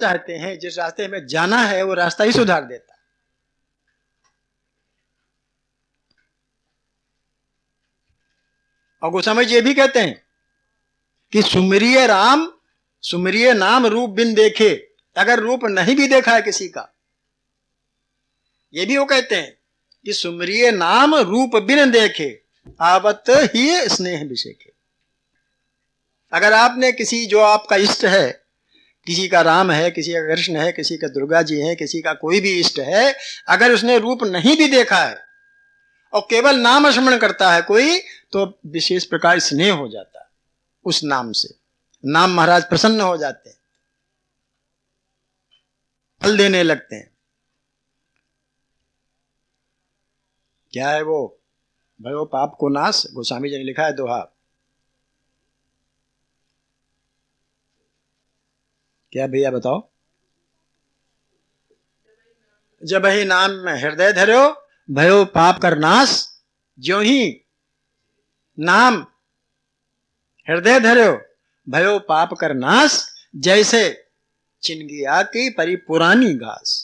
चाहते हैं, जिस रास्ते में जाना है वो रास्ता ही सुधार देता है। और गोस्वामी जी ये भी कहते हैं कि सुमिरिय राम सुमिरिय नाम रूप बिन देखे। अगर रूप नहीं भी देखा है किसी का, ये भी वो कहते हैं कि सुमिरिय नाम रूप बिन देखे आवत ही स्नेह विषेखे। अगर आपने किसी, जो आपका इष्ट है, किसी का राम है, किसी का कृष्ण है, किसी का दुर्गा जी है, किसी का कोई भी इष्ट है, अगर उसने रूप नहीं भी देखा है और केवल नाम स्मरण करता है कोई, तो विशेष प्रकार स्नेह हो जाता है उस नाम से। नाम महाराज प्रसन्न हो जाते हैं, फल देने लगते हैं। क्या है वो? भयो पाप को नाश, गोस्वामी जी ने लिखा है दोहा। क्या भैया बताओ? जब ही नाम में हृदय धरो भयो पाप कर नाश। ज्यों ही नाम हृदय धरो भयो पाप कर नाश, जैसे चिनगिया की परी पुरानी घास।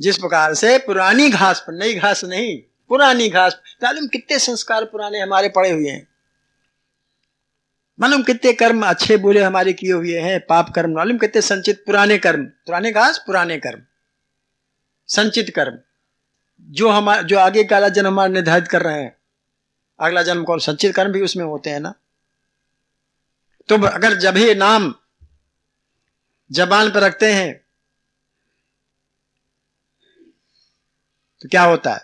जिस प्रकार से पुरानी घास पर, नई घास नहीं, पुरानी घास, मालूम कितने संस्कार पुराने हमारे पड़े हुए हैं, मालूम कितने कर्म अच्छे बुरे हमारे किए हुए हैं, पाप कर्म, मालूम कितने संचित पुराने कर्म, पुराने घास पुराने कर्म, संचित कर्म, जो आगे का जन्म हमारा निर्धारित कर रहे हैं। अगला जन्म कौन, संचित कर्म भी उसमें होते हैं ना। तो अगर जब ही नाम जबान पर रखते हैं तो क्या होता है?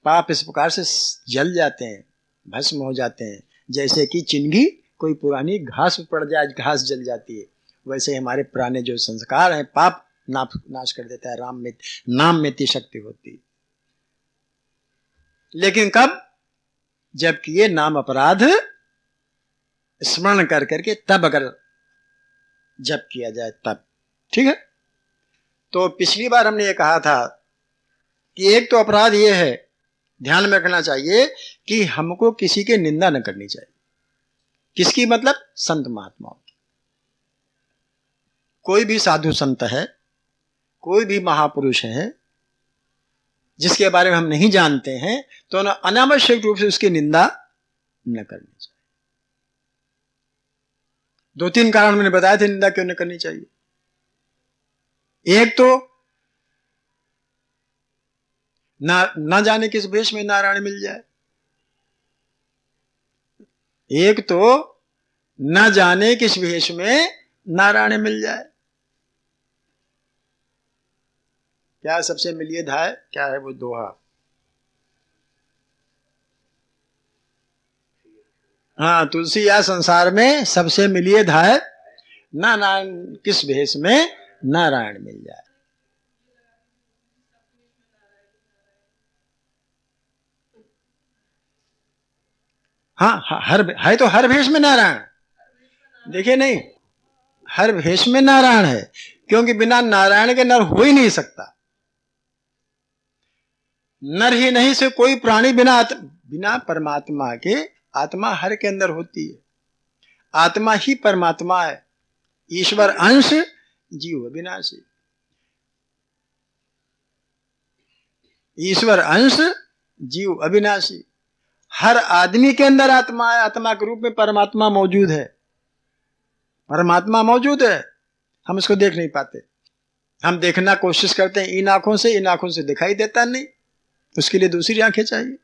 पाप इस प्रकार से जल जाते हैं, भस्म हो जाते हैं। जैसे कि चिंगी कोई पुरानी घास पड़ जाए, घास जल जाती है, वैसे हमारे पुराने जो संस्कार हैं पाप नाश कर देता है। नाम में इतनी शक्ति होती है। लेकिन कब? जब किए नाम अपराध स्मरण कर करके, तब अगर जब किया जाए तब, ठीक है। तो पिछली बार हमने ये कहा था कि एक तो अपराध ये है, ध्यान में रखना चाहिए कि हमको किसी के निंदा न करनी चाहिए। किसकी? मतलब संत महात्माओं की। कोई भी साधु संत है, कोई भी महापुरुष है, जिसके बारे में हम नहीं जानते हैं, तो अनावश्यक रूप से उसकी निंदा न करनी चाहिए। 2-3 कारण मैंने बताए थे निंदा क्यों न करनी चाहिए। एक तो ना जाने किस वेश में नारायण मिल जाए। एक तो न जाने किस वेश में नारायण मिल जाए। क्या सबसे मिलिए धाय, क्या है वो दोहा? हाँ, तुलसी या संसार में सबसे मिलिए धाय, ना किस भेष में नारायण मिल जाए। हाँ, है तो हर भेष में नारायण। देखिए नहीं, हर भेष में नारायण है, क्योंकि बिना नारायण के नर हो ही नहीं सकता। नर ही नहीं से कोई प्राणी बिना परमात्मा के, आत्मा हर के अंदर होती है। आत्मा ही परमात्मा है। ईश्वर अंश जीव अविनाशी। ईश्वर अंश जीव अविनाशी। हर आदमी के अंदर आत्मा है। आत्मा के रूप में परमात्मा मौजूद है। परमात्मा मौजूद है, हम इसको देख नहीं पाते। हम देखना कोशिश करते हैं इन आंखों से दिखाई देता नहीं। उसके लिए दूसरी आंखें चाहिए।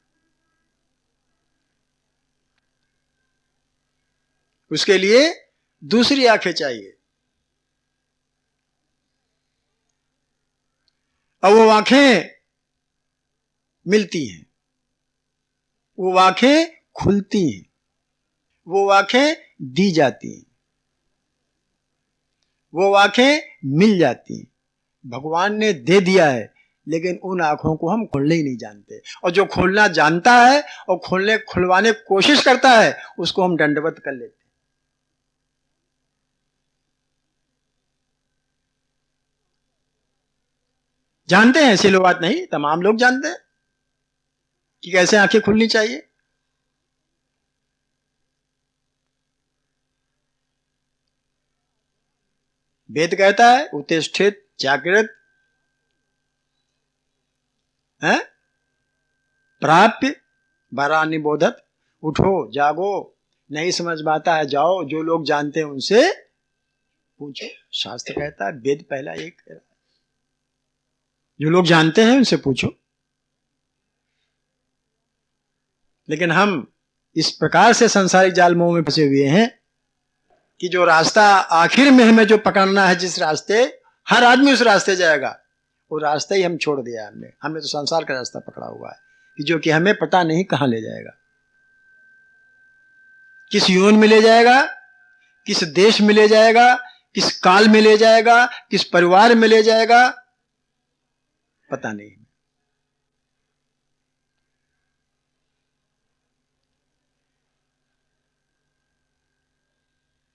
उसके लिए दूसरी आंखें चाहिए। और वो आंखें मिलती हैं, वो आंखें खुलती हैं, वो आंखें दी जाती हैं, वो आंखें मिल जाती हैं। भगवान ने दे दिया है, लेकिन उन आंखों को हम खोलने ही नहीं जानते। और जो खोलना जानता है और खुलवाने की कोशिश करता है, उसको हम दंडवत कर लेते हैं। जानते हैं, ऐसी लोग बात नहीं, तमाम लोग जानते हैं कि कैसे आंखें खुलनी चाहिए। वेद कहता है उत्तिष्ठित जागृत है प्राप्य वरानि बोधत, उठो जागो, नहीं समझ में आता है जाओ, जो लोग जानते हैं उनसे पूछो। शास्त्र कहता है, वेद पहला एक कह रहा है, जो लोग जानते हैं उनसे पूछो। लेकिन हम इस प्रकार से संसारिक जाल मोह में फंसे हुए हैं कि जो रास्ता आखिर में हमें जो पकड़ना है, जिस रास्ते हर आदमी उस रास्ते जाएगा, वो रास्ता ही हम छोड़ दिया। हमने तो संसार का रास्ता पकड़ा हुआ है कि जो कि हमें पता नहीं कहां ले जाएगा, किस योन में ले जाएगा, किस देश में ले जाएगा, किस काल में ले जाएगा, किस परिवार में ले जाएगा, पता नहीं।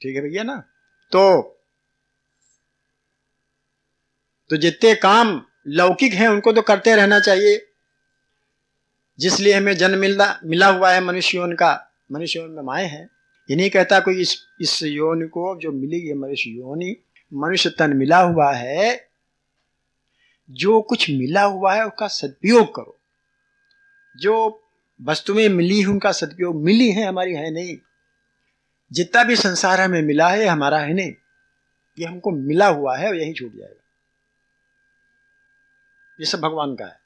ठीक है भैया ना। तो जितने काम लौकिक हैं उनको तो करते रहना चाहिए, जिसलिए हमें जन्म मिला हुआ है मनुष्य योन का। मनुष्य योन में माए हैं, ये नहीं कहता कोई इस योनि को जो मिली है मनुष्य योनि, मनुष्य तन मिला हुआ है, जो कुछ मिला हुआ है उसका सदुपयोग करो। जो वस्तुएं मिली है उनका सदुपयोग, मिली है हमारी है नहीं, जितना भी संसार हमें मिला है हमारा है नहीं, ये हमको मिला हुआ है और यही छूट जाएगा। ये सब भगवान का है।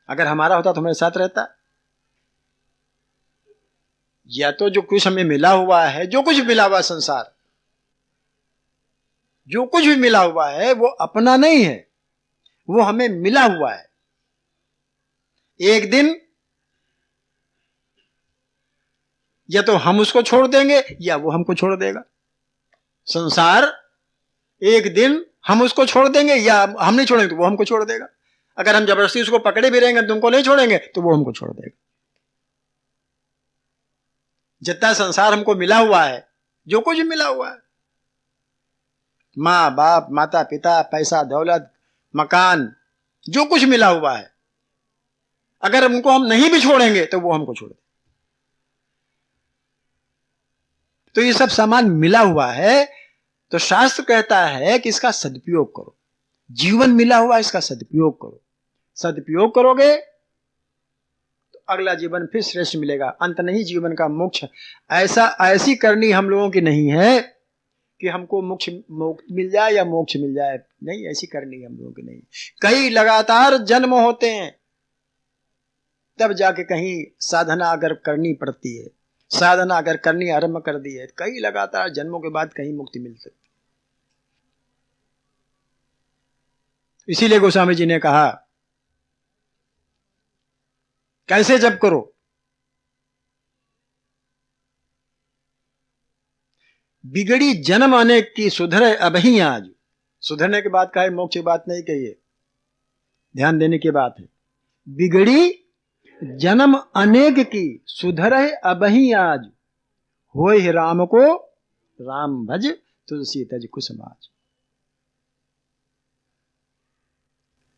अगर हमारा होता तो हमारे साथ रहता। या तो जो कुछ हमें मिला हुआ है, जो कुछ मिला हुआ संसार, जो कुछ भी मिला हुआ है वो अपना नहीं है, वो हमें मिला हुआ है। एक दिन या तो हम उसको छोड़ देंगे या वो हमको छोड़ देगा। संसार एक दिन हम उसको छोड़ देंगे या हम नहीं छोड़ेंगे तो वो हमको छोड़ देगा। अगर हम जबरदस्ती उसको पकड़े भी रहेंगे, तुमको नहीं छोड़ेंगे, तो वो हमको छोड़ देगा। जितना संसार हमको मिला हुआ है, जो कुछ मिला हुआ है, माँ बाप, माता पिता, पैसा दौलत, मकान, जो कुछ मिला हुआ है, अगर उनको हम नहीं भी छोड़ेंगे तो वो हमको छोड़ देगा। तो ये सब सामान मिला हुआ है, तो शास्त्र कहता है कि इसका सदुपयोग करो। जीवन मिला हुआ है, इसका सदुपयोग करो। सदुपयोग करोगे तो अगला जीवन फिर श्रेष्ठ मिलेगा। अंत नहीं जीवन का मोक्ष। ऐसी करनी हम लोगों की नहीं है कि हमको मोक्ष मिल जाए या मोक्ष मिल जाए, नहीं, ऐसी करनी हम लोगों की नहीं। कई लगातार जन्म होते हैं तब जाके कहीं साधना अगर करनी पड़ती है, साधना अगर करनी आरंभ कर दी है, कई लगातार जन्मों के बाद कहीं मुक्ति मिल सकती। इसीलिए गोस्वामी जी ने कहा कैसे जप करो। बिगड़ी जन्म अनेक की सुधरे अबही आज। सुधरने की बात कहा है, मोक्ष की बात नहीं कही है, ध्यान देने की बात है। बिगड़ी जन्म अनेक की सुधरे अबही आज, होय राम को राम भज तुलसी तज कुसुमाज।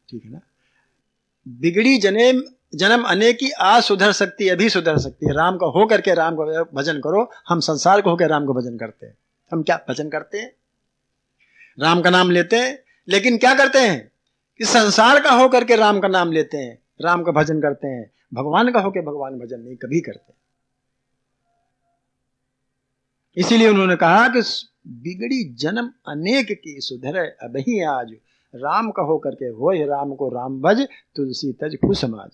ठीक है ना। बिगड़ी जन्म अनेक की आज सुधर सकती है, अभी सुधर सकती है। राम का हो करके राम का भजन करो। हम संसार को होकर राम का भजन करते हैं। हम क्या भजन करते हैं? राम का नाम लेते हैं, लेकिन क्या करते हैं कि संसार का हो करके राम का नाम लेते हैं, राम का भजन करते हैं। भगवान का होकर भगवान भजन नहीं कभी करते। इसीलिए उन्होंने कहा कि बिगड़ी जन्म अनेक की सुधरे अबही आज, राम का हो करके होय राम को राम भज तुलसी तज कुसुमाज।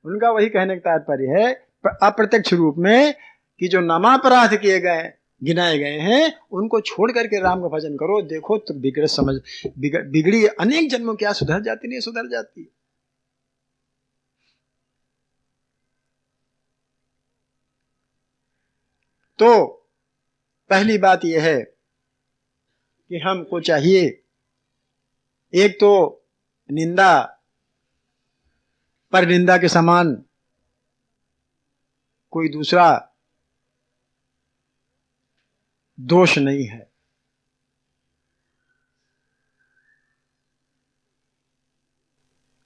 उनका वही कहने का तात्पर्य है अप्रत्यक्ष रूप में कि जो नामापराध किए गए गिनाए गए हैं उनको छोड़ करके राम का भजन करो। देखो तो बिगड़ी अनेक जन्मों क्या सुधर जाती? नहीं सुधर जाती। तो पहली बात यह है कि हमको चाहिए, एक तो निंदा पर निंदा के समान कोई दूसरा दोष नहीं है।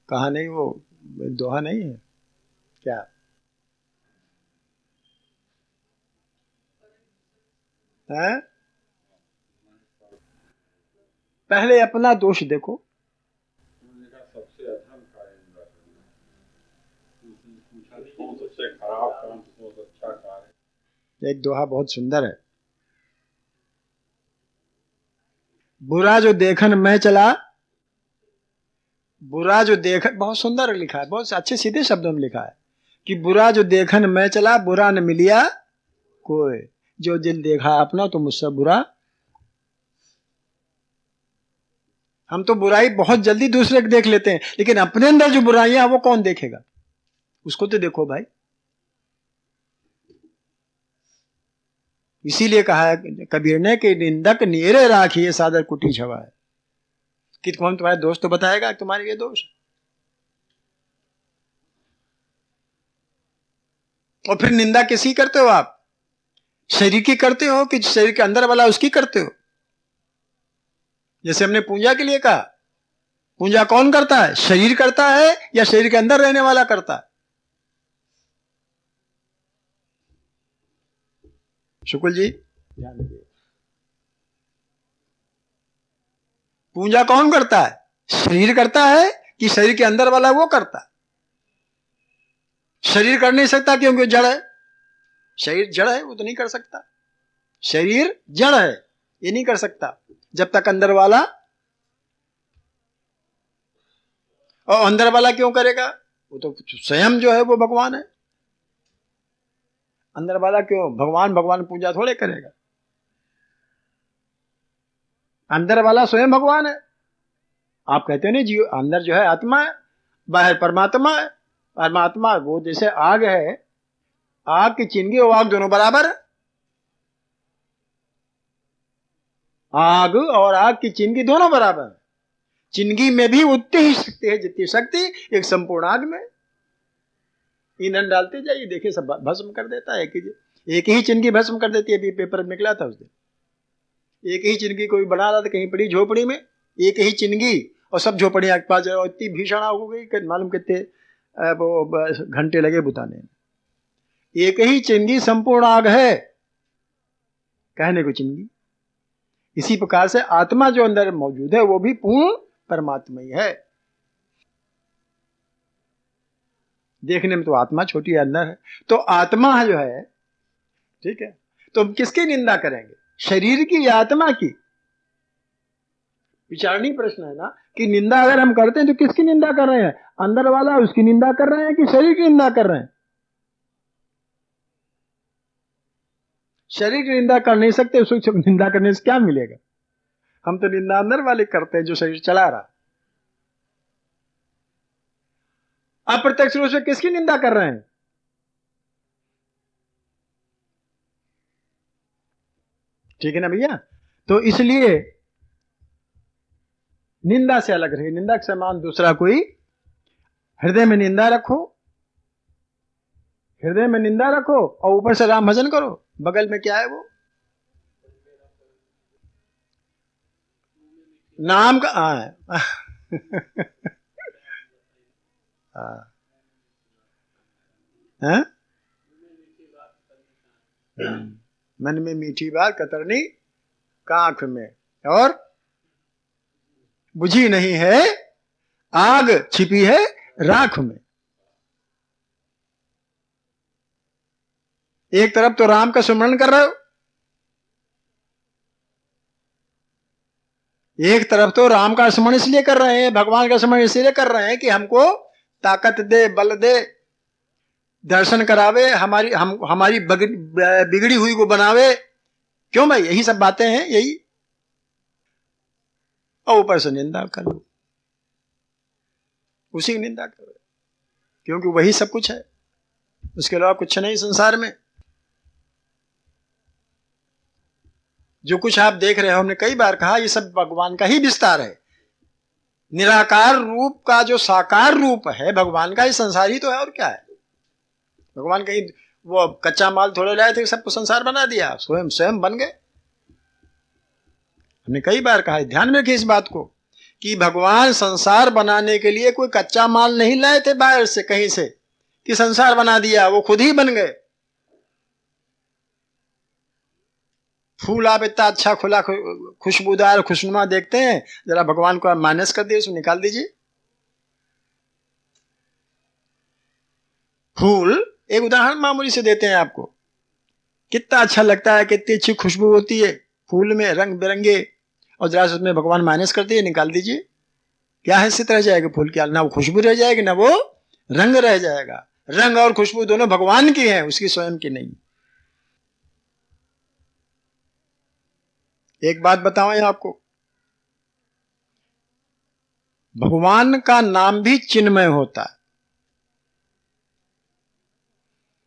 कहा नहीं, वो दोहा नहीं है क्या? है? पहले अपना दोष देखो। सबसे अधम कार्य कौन सबसे खराब काम, कौन सबसे अच्छा कार्य। एक दोहा बहुत सुंदर है, बुरा जो देखन मैं चला, बुरा जो देख, बहुत सुंदर लिखा है, बहुत अच्छे सीधे शब्दों में लिखा है कि बुरा जो देखन मैं चला, बुरा न मिलिया कोई, जो दिल देखा अपना तो मुझसे बुरा। हम तो बुराई बहुत जल्दी दूसरे को देख लेते हैं, लेकिन अपने अंदर जो बुराइयां वो कौन देखेगा? उसको तो देखो भाई। इसीलिए कहा है कबीर ने कि निंदक नीरे राखिए सादर कुटी छवा है, कि कौन तुम्हारे दोस्त तो बताएगा तुम्हारे ये दोष। और फिर निंदा किसकी करते हो आप? शरीर की करते हो कि शरीर के अंदर वाला उसकी करते हो? जैसे हमने पूजा के लिए कहा, पूजा कौन करता है? शरीर करता है या शरीर के अंदर रहने वाला करता है? शुक्ल जी ध्यान दीजिए, पूजा कौन करता है? शरीर करता है कि शरीर के अंदर वाला वो करता है? शरीर कर नहीं सकता क्योंकि जड़ है। शरीर जड़ है, वो तो नहीं कर सकता। शरीर जड़ है, ये नहीं कर सकता जब तक अंदर वाला। और अंदर वाला क्यों करेगा? वो तो स्वयं जो है वो भगवान है। अंदर वाला क्यों? भगवान पूजा थोड़े करेगा। अंदर वाला स्वयं भगवान है। आप कहते हो नहीं जीव अंदर जो है आत्मा है, बाहर परमात्मा है। परमात्मा वो जैसे आग है, आग की चिंगी और आग दोनों बराबर है। आग और आग की चिंगी दोनों बराबर है। चिंगी में भी उतनी ही शक्ति है जितनी शक्ति एक संपूर्ण आग में। ईंधन डालते जाइए, देखिए सब भस्म कर देता है। एक ही चिंगी भस्म कर देती है। अभी पेपर में निकला था उस दिन, एक ही चिंगी कोई बना रहा था कहीं पड़ी झोपड़ी में, एक ही चिंगी और सब झोपड़ियां के पास इतनी भीषण आग हो गई, मालूम कितने वो घंटे लगे बुताने में। एक ही चिंगी संपूर्ण आग है, कहने को चिंगी। इसी प्रकार से आत्मा जो अंदर मौजूद है वो भी पूर्ण परमात्मा ही है। देखने में तो आत्मा छोटी है, अंदर है तो आत्मा जो है, ठीक है। तो हम किसकी निंदा करेंगे, शरीर की या आत्मा की? विचारणीय प्रश्न है ना कि निंदा अगर हम करते हैं तो किसकी निंदा कर रहे हैं? अंदर वाला उसकी निंदा कर रहे हैं कि शरीर की निंदा कर रहे हैं? शरीर की निंदा कर नहीं सकते, उसको निंदा करने से क्या मिलेगा? हम तो निंदा अंदर वाले करते हैं जो शरीर चला रहा। अप्रत्यक्ष रूप से किसकी निंदा कर रहे हैं? ठीक है ना भैया? तो इसलिए निंदा से अलग रहे, निंदा के समान दूसरा कोई। हृदय में निंदा रखो, हृदय में निंदा रखो और ऊपर से राम भजन करो। बगल में क्या है वो नाम का मन में मीठी बात कतरनी कांख में, और बुझी नहीं है आग छिपी है राख में। एक तरफ तो राम का स्मरण कर रहे हो, एक तरफ तो राम का स्मरण इसलिए कर रहे हैं, भगवान का स्मरण इसलिए कर रहे हैं कि हमको ताकत दे, बल दे, दर्शन करावे, हमारी बिगड़ी हुई को बनावे। क्यों भाई? यही सब बातें हैं, यही। और ऊपर से निंदा करो, उसी की निंदा करो, क्योंकि वही सब कुछ है, उसके अलावा कुछ नहीं संसार में। जो कुछ आप देख रहे हो, हमने कई बार कहा, ये सब भगवान का ही विस्तार है। निराकार रूप का जो साकार रूप है भगवान का, ये संसार ही तो है, और क्या है? भगवान कहीं वो कच्चा माल थोड़े लाए थे सबको संसार बना दिया, स्वयं बन गए। हमने कई बार कहा, ध्यान में रखिए इस बात को कि भगवान संसार बनाने के लिए कोई कच्चा माल नहीं लाए थे बाहर से कहीं से कि संसार बना दिया, वो खुद ही बन गए। फूल आप इतना अच्छा खुला खुशबूदार खुशनुमा देखते हैं, जरा भगवान को आप माइनस कर दिए, उसको निकाल दीजिए। फूल एक उदाहरण मामूली से देते हैं आपको, कितना अच्छा लगता है, कितनी अच्छी खुशबू होती है फूल में, रंग बिरंगे, और जरा उसमें भगवान माइनस कर दिए, निकाल दीजिए, क्या हैसियत रह जाएगी फूल की? ना वो खुशबू रह जाएगी, ना वो रंग रह जाएगा। रंग और खुशबू दोनों भगवान की है, उसकी स्वयं की नहीं। एक बात बताऊं आपको, भगवान का नाम भी चिन्मय होता है,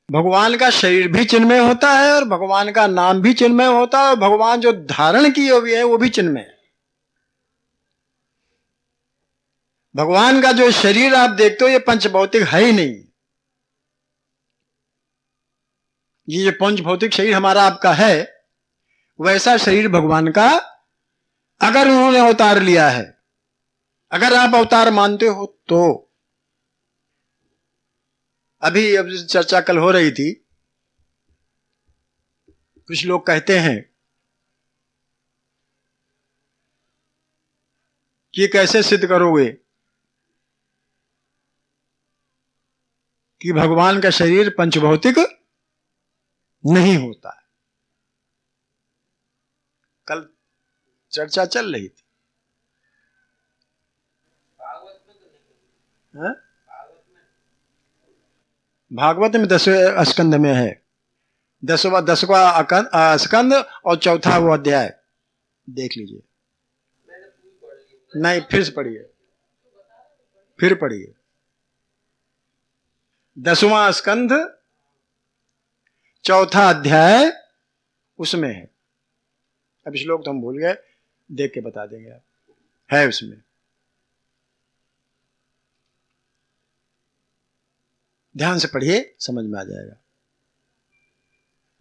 भगवान का शरीर भी चिन्मय होता है, और भगवान का नाम भी चिन्मय होता है, और भगवान जो धारण किए हुए हैं वो भी चिन्मय है। भगवान का जो शरीर आप देखते हो ये पंच भौतिक है ही नहीं। ये जो पंच भौतिक शरीर हमारा आपका है, वैसा शरीर भगवान का अगर उन्होंने अवतार लिया है, अगर आप अवतार मानते हो तो। अभी अब चर्चा कल हो रही थी, कुछ लोग कहते हैं कि कैसे सिद्ध करोगे कि भगवान का शरीर पंचभौतिक नहीं होता है। कल चर्चा चल रही थी। भागवत में 10वें स्कंद में है, 10वां स्कंद और 4था वो अध्याय, देख लीजिए। नहीं, फिर से पढ़िए, फिर पढ़िए। 10वां स्कंद 4था अध्याय उसमें है। अब श्लोक तो हम भूल गए, देख के बता देंगे आप, है उसमें। ध्यान से पढ़िए, समझ में आ जाएगा।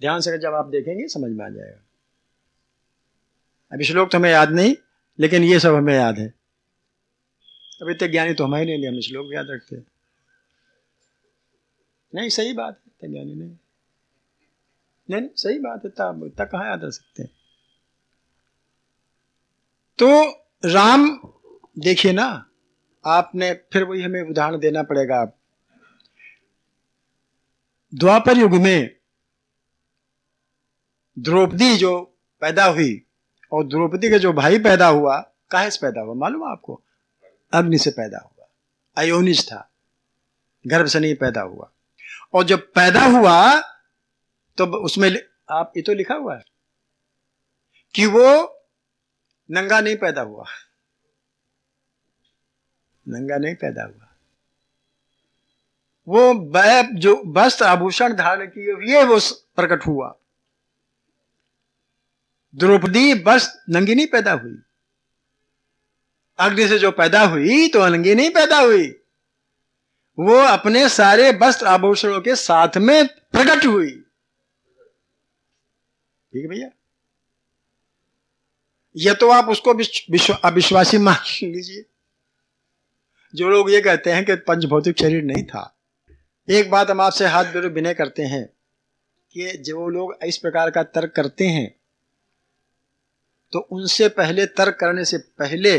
ध्यान से जब आप देखेंगे समझ में आ जाएगा। अभी श्लोक तो हमें याद नहीं, लेकिन ये सब हमें याद है। अभी तक ज्ञानी तो हमारे नहीं, हम श्लोक याद रखते हैं। नहीं, सही बात है, इतने ज्ञानी नहीं, नहीं सही बात है, इतना कहाँ याद रख सकते हैं। तो राम देखिए ना, आपने फिर वही हमें उदाहरण देना पड़ेगा। आप द्वापर युग में द्रौपदी जो पैदा हुई, और द्रौपदी का जो भाई पैदा हुआ, काहे से पैदा हुआ मालूम आपको? अग्नि से पैदा हुआ, अयोनिज था, गर्भ से नहीं पैदा हुआ। और जब पैदा हुआ तो उसमें आप ये तो लिखा हुआ है कि वो नंगा नहीं पैदा हुआ, नंगा नहीं पैदा हुआ। वो जो वस्त्र आभूषण धारण किए हुए वो प्रकट हुआ। द्रौपदी बस नंगी नहीं पैदा हुई, अग्नि से जो पैदा हुई तो नंगी नहीं पैदा हुई, वो अपने सारे वस्त्र आभूषणों के साथ में प्रकट हुई। ठीक है भैया, यह तो आप उसको अविश्वासी मान लीजिए। जो लोग ये कहते हैं कि पंचभौतिक शरीर नहीं था, एक बात हम आपसे हाथ जोड़े विनय करते हैं कि जो लोग इस प्रकार का तर्क करते हैं, तो उनसे पहले, तर्क करने से पहले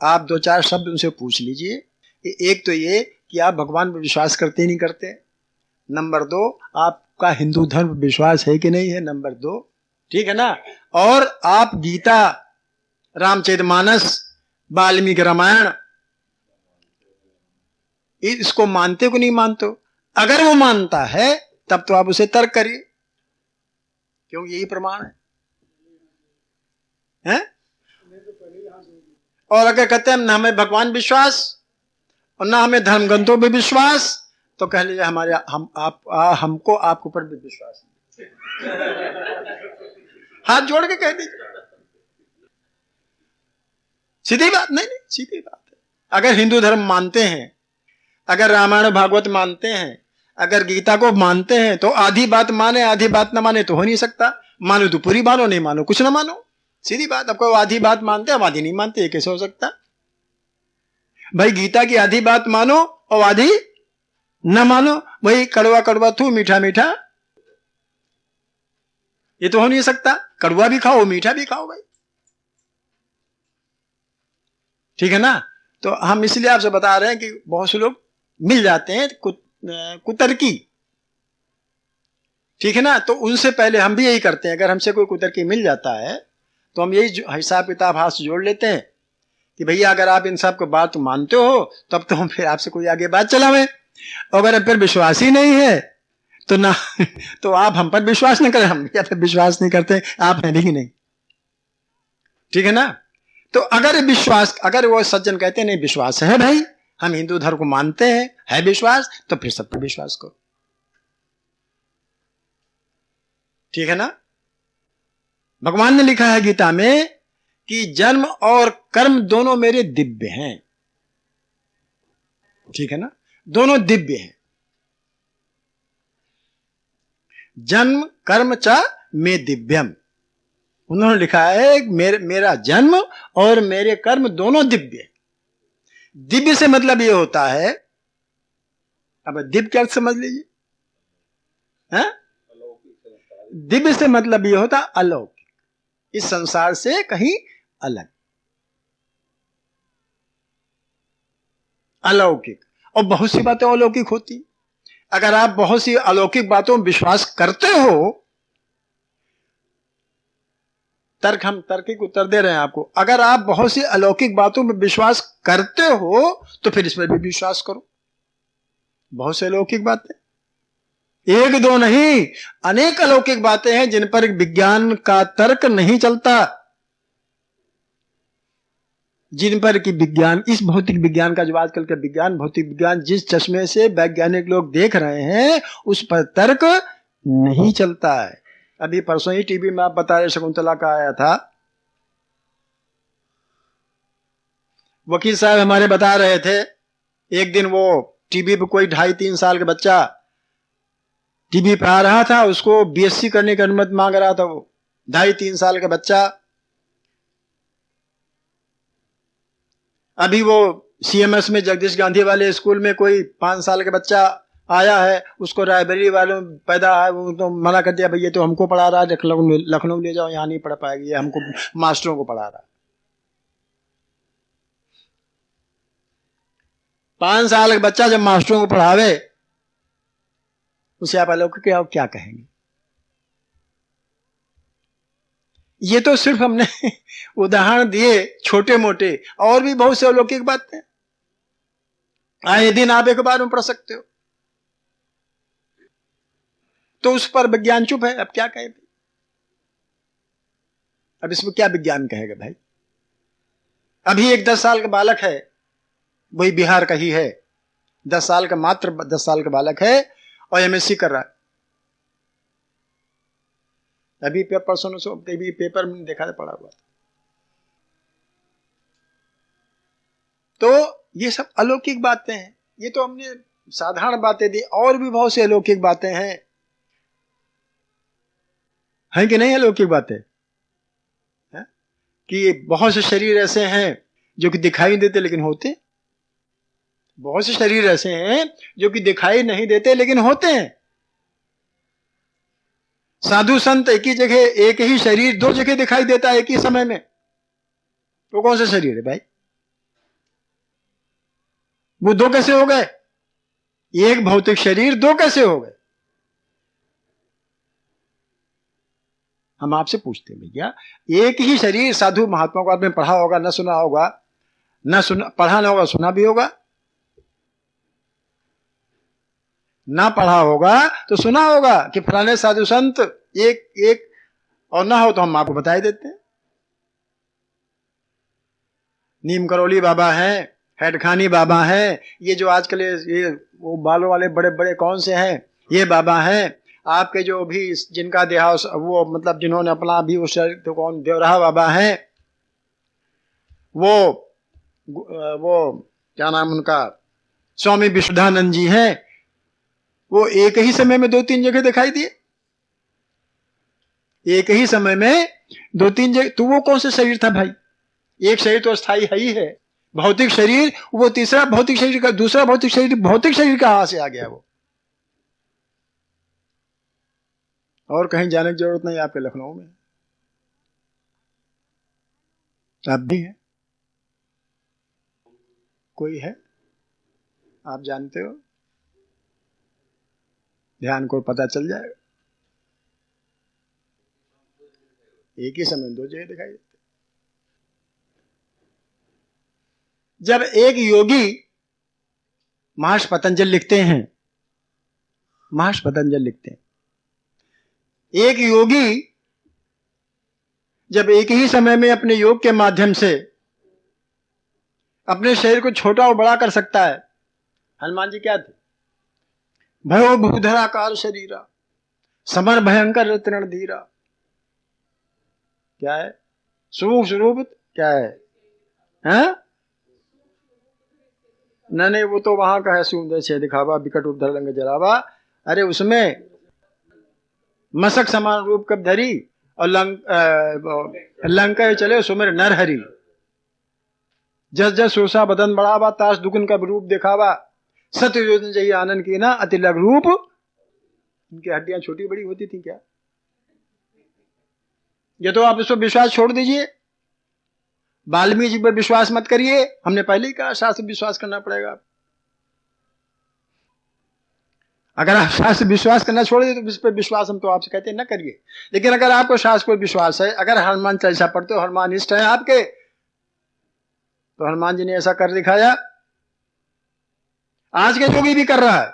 आप 2-4 शब्द उनसे पूछ लीजिए। एक तो ये कि आप भगवान पर विश्वास करते नहीं करते, नंबर 2 आपका हिंदू धर्म विश्वास है कि नहीं है, नंबर 2, ठीक है ना, और आप गीता, रामचरितमानस, वाल्मीकि रामायण इसको मानते को नहीं मानते। अगर वो मानता है तब तो आप उसे तर्क करिए, क्योंकि यही प्रमाण है, हैं? और अगर कहते हैं ना हमें भगवान विश्वास और ना हमें धर्म ग्रंथों में विश्वास, तो कह लीजिए हमको आपके ऊपर भी विश्वास नहीं। हाथ जोड़ के कह दीजिए, सीधी बात। नहीं, सीधी बात है। अगर हिंदू धर्म मानते हैं, अगर रामायण भागवत मानते हैं, अगर गीता को मानते हैं, तो आधी बात माने आधी बात ना माने तो हो नहीं सकता। मानो तो पूरी मानो, नहीं मानो कुछ ना मानो, सीधी बात। आपको आधी बात मानते हैं, आधी नहीं मानते, ये कैसे हो सकता? भाई गीता की आधी बात मानो और आधी न मानो, वही कड़वा कड़वा थू मीठा मीठा। ये तो हो नहीं सकता। कड़वा भी खाओ, मीठा भी खाओ भाई, ठीक है ना। तो हम इसलिए आपसे बता रहे हैं कि बहुत से लोग मिल जाते हैं कुतर्की, ठीक है ना। तो उनसे पहले हम भी यही करते हैं, अगर हमसे कोई कुतर्की मिल जाता है तो हम यही हिसाब किताब हाथ से जोड़ लेते हैं कि भैया अगर आप इन सब को बात मानते हो तब तो हम फिर आपसे कोई आगे बात चलावें, अगर फिर विश्वास ही नहीं है तो ना तो आप हम पर विश्वास न करें, हम या फिर विश्वास नहीं करते, आप हैं भी नहीं, ठीक है ना। तो अगर वो सज्जन कहते हैं नहीं विश्वास है भाई, हम हिंदू धर्म को मानते हैं, है विश्वास, तो फिर सब पर विश्वास करो, ठीक है ना। भगवान ने लिखा है गीता में कि जन्म और कर्म दोनों मेरे दिव्य हैं, ठीक है ना, दोनों दिव्य हैं। जन्म कर्म च मे दिव्यम, उन्होंने लिखा है मेरा जन्म और मेरे कर्म दोनों दिव्य है। दिव्य से मतलब ये होता है, अब दिव्य क्या समझ लीजिए, दिव्य से मतलब ये होता अलौकिक, इस संसार से कहीं अलग, अलौकिक। और बहुत सी बातें अलौकिक होती, अगर आप बहुत सी अलौकिक बातों में विश्वास करते हो, हम तर्किक उत्तर दे रहे हैं आपको, अगर आप बहुत सी अलौकिक बातों में विश्वास करते हो तो फिर इसमें भी विश्वास करो। बहुत से अलौकिक बातें, एक दो नहीं, अनेक अलौकिक बातें हैं जिन पर विज्ञान का तर्क नहीं चलता, जिन पर कि विज्ञान, इस भौतिक विज्ञान का जो आजकल का विज्ञान, भौतिक विज्ञान जिस चश्मे से वैज्ञानिक लोग देख रहे हैं उस पर तर्क नहीं चलता है। अभी परसों ही टीवी में आप बता रहे, शकुंतला का आया था, वकील साहब हमारे बता रहे थे, एक दिन वो टीवी पे कोई 2.5-3 साल का बच्चा टीवी पे आ रहा था, उसको बीएससी करने की अनुमति मांग रहा था, वो 2.5-3 साल का बच्चा। अभी वो सीएमएस में जगदीश गांधी वाले स्कूल में कोई 5 साल का बच्चा आया है, उसको रायबरेली वालों पैदा है, वो तो मना कर दिया, भैया तो हमको पढ़ा रहा है, लखनऊ ले जाओ, यहाँ नहीं पढ़ पाएगी, हमको मास्टरों को पढ़ा रहा है। 5 साल का बच्चा जब मास्टरों को पढ़ावे, उसे आप अलौकिक क्या कहेंगे? ये तो सिर्फ हमने उदाहरण दिए छोटे मोटे, और भी बहुत से अलौकिक बातें आए दिन आप अखबार में पढ़ सकते हो। तो उस पर विज्ञान चुप है, अब क्या कहे भाई? अब इसमें क्या विज्ञान कहेगा भाई? अभी एक 10 साल का बालक है, वही बिहार का ही है, 10 साल का, मात्र 10 साल का बालक है और एमएससी कर रहा है। अभी परसों से कभी पेपर में देखा था, पढ़ा हुआ था। तो ये सब अलौकिक बातें हैं, ये तो हमने साधारण बातें दी, और भी बहुत सी अलौकिक बातें हैं कि नहीं? अलौकिक बातें है? कि बहुत से शरीर ऐसे हैं जो कि दिखाई नहीं देते लेकिन होते, बहुत से शरीर ऐसे हैं जो कि दिखाई नहीं देते लेकिन होते हैं। साधु संत एक ही जगह, एक ही शरीर 2 जगह दिखाई देता है एक ही समय में, तो कौन सा शरीर है भाई? वो 2 कैसे हो गए? एक भौतिक शरीर 2 कैसे हो गए? हम आपसे पूछते हैं भैया, एक ही शरीर, साधु महात्मा को आपने पढ़ा होगा, ना सुना होगा, ना सुना, पढ़ा ना होगा, सुना भी होगा, ना पढ़ा होगा तो सुना होगा कि फलाने साधु संत एक, और ना हो तो हम आपको बता देते हैं। नीम करौली बाबा हैं, हेडखानी बाबा हैं, ये जो आजकल ये वो बालों वाले बड़े बड़े कौन से हैं, ये बाबा हैं। आपके जो भी जिनका देहावस, वो मतलब जिन्होंने अपना भी उस शरीर, तो कौन, देवराहा बाबा हैं, वो क्या नाम उनका, स्वामी विशुद्धानंद जी हैं, वो एक ही समय में 2-3 जगह दिखाई दिए, एक ही समय में 2-3 जगह। तो वो कौन सा शरीर था भाई? एक शरीर तो अस्थाई है ही है, भौतिक शरीर, वो तीसरा भौतिक शरीर का, दूसरा भौतिक शरीर, भौतिक शरीर कहां से आ गया? वो और कहीं जाने की जरूरत नहीं, आपके लखनऊ में आप भी हैं, कोई है आप जानते हो, ध्यान को पता चल जाएगा। एक ही समय दो जगह दिखाई देते। जब एक योगी, महर्षि पतंजलि लिखते हैं, महर्षि पतंजलि लिखते हैं, एक योगी जब एक ही समय में अपने योग के माध्यम से अपने शरीर को छोटा और बड़ा कर सकता है। हनुमान जी क्या थे? भयो भूधराकार शरीरा समर भयंकर तृण धीरा। क्या है? स्वरूप क्या है? हैं? नहीं, वो तो वहां का है, सुंदर से दिखावा विकट उपधर रंग जरावा। अरे उसमें मसक समान रूप कब धरी और लंका चले सुमेर नर हरि। जस जस सोसा बदन बढ़ावा ताश दुगुन का रूप दिखावा। सत्य योजन चाहिए आनंद की ना अति लघु रूप। इनकी हड्डियां छोटी बड़ी होती थी क्या? ये तो आप इस पर विश्वास छोड़ दीजिए, वाल्मीकि जी पर विश्वास मत करिए। हमने पहले ही कहा शास्त्र विश्वास करना पड़ेगा। अगर आप शास्त्र विश्वास करना छोड़ दे तो इस पर विश्वास हम तो आपसे कहते हैं न करिए। लेकिन अगर आपको शास्त्र पर विश्वास है, अगर हनुमान चालीसा पढ़ते हो, हनुमान इष्ट है आपके, तो हनुमान जी ने ऐसा कर दिखाया। आज के योगी भी कर रहा है,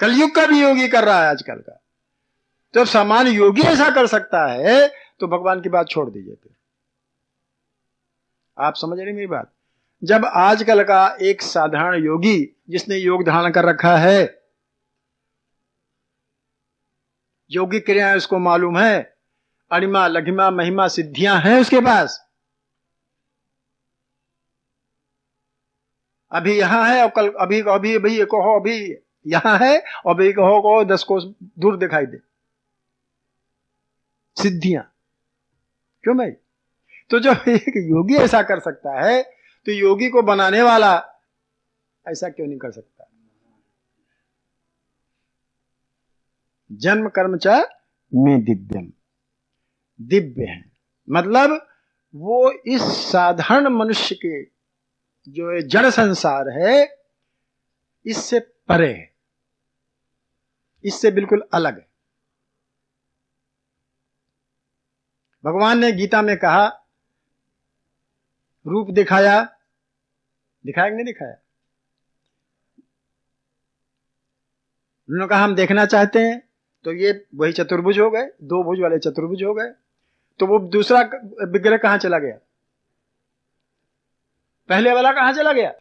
कलयुग का भी योगी कर रहा है आजकल का। तो सामान्य योगी ऐसा कर सकता है तो भगवान की बात छोड़ दीजिए। फिर आप समझ रहे मेरी बात? जब आजकल का एक साधारण योगी जिसने योग धारण कर रखा है, योगिक क्रियाएं उसको मालूम है, अणिमा लघिमा महिमा सिद्धियां हैं उसके पास, अभी यहां है और कल अभी अभी अभी कहो अभी यहां है और अभी कहो 10 कोस दूर दिखाई दे, सिद्धियां। क्यों भाई? तो जब एक योगी ऐसा कर सकता है तो योगी को बनाने वाला ऐसा क्यों नहीं कर सकता? जन्म कर्म च में दिव्यम, दिव्य है मतलब वो इस साधारण मनुष्य के जो जड़ संसार है इससे परे है, इससे बिल्कुल अलग है। भगवान ने गीता में कहा, रूप दिखाया, दिखाया कि नहीं दिखाया? उन्होंने कहा हम देखना चाहते हैं, तो ये वही चतुर्भुज हो गए, 2 भुज वाले चतुर्भुज हो गए। तो वो दूसरा विग्रह कहां चला गया? पहले वाला कहां चला गया?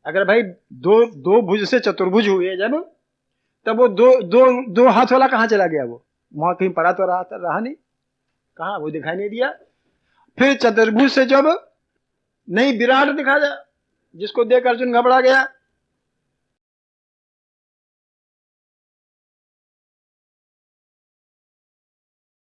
अगर भाई दो भुज से चतुर्भुज हुए जब, तब वो दो हाथ वाला कहां चला गया? वो वहां कहीं पड़ा तो रहा नहीं, कहां? वो दिखाई नहीं दिया। फिर चतुर्भुज से जब नहीं विराट दिखा जा, जिसको देख अर्जुन घबरा गया,